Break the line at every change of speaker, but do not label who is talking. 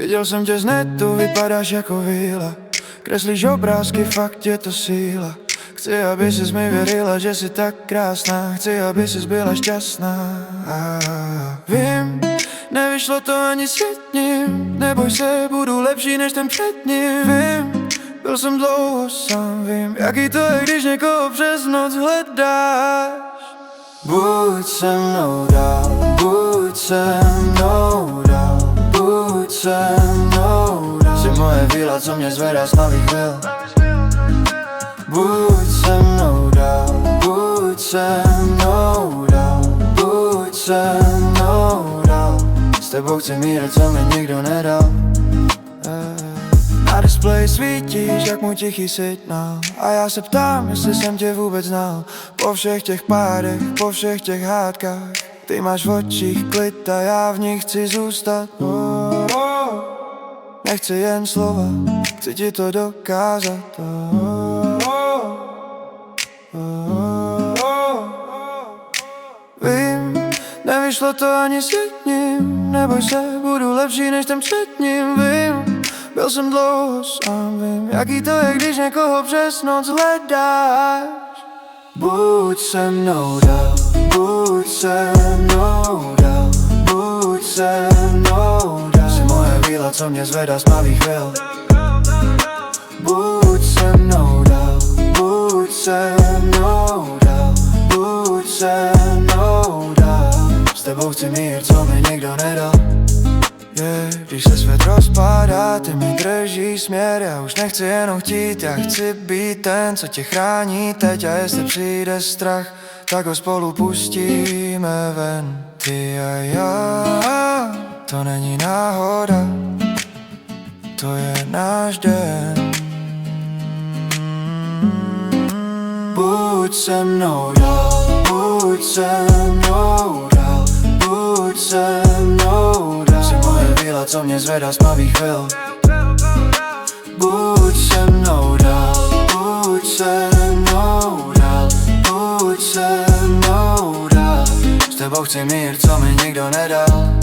Viděl jsem tě z netu, vypadáš jako víla. Kreslíš obrázky, fakt je to síla. Chci, aby sis mi věřila, že jsi tak krásná. Chci, aby sis byla šťastná. Vím, nevyšlo to ani s jedním. Neboj se, budu lepší než ten před ním. Vím, byl jsem dlouho sám. Vím, jaký to je, když někoho přes noc hledáš. Buď se mnou dál, buď se mnou dál, buď se mnou dál. Jsi moje víla, co mě zvedá z malých vil. Buď se mnou dál, buď se mnou dál, buď se mnou dál. S tebou chci mír, co mi nikdo nedal. Na displeji svítíš jak můj tichý signál. A já se ptám, jestli jsem tě vůbec znal. Po všech těch pádech, po všech těch hádkách. Ty máš v očích klid a já v nich chci zůstat. Nechci jen slova, chci ti to dokázat. Vím, nevyšlo to ani s jedním. Neboj se, budu lepší než ten před ním. Vím, byl jsem dlouho sám. Vím, jaký to je, když někoho přes noc hledáš. Buď se mnou dál, buď se mnou dál, buď se mnou dál. Jsi moje víla, co mě zvedá z malých vil. Buď se mnou dál, buď se mnou dál, buď se mnou dál. S tebou chci mír, co mi nikdo nedal. Když se svět rozpadá, ty mi držíš směr. Já už nechci jenom chtít, já chci být ten, co tě chrání teď. A jestli přijde strach, tak ho spolu pustíme ven. Ty a já, to není náhoda, to je náš den. Buď se mnou dál, buď se mnou dál, buď se mnou dál. Jsi moje víla, co mě zvedá z malých vil. Buď se mnou dál, buď se mnou dál, buď se mnou dál. S tebou chci mír, co mi nikdo nedal.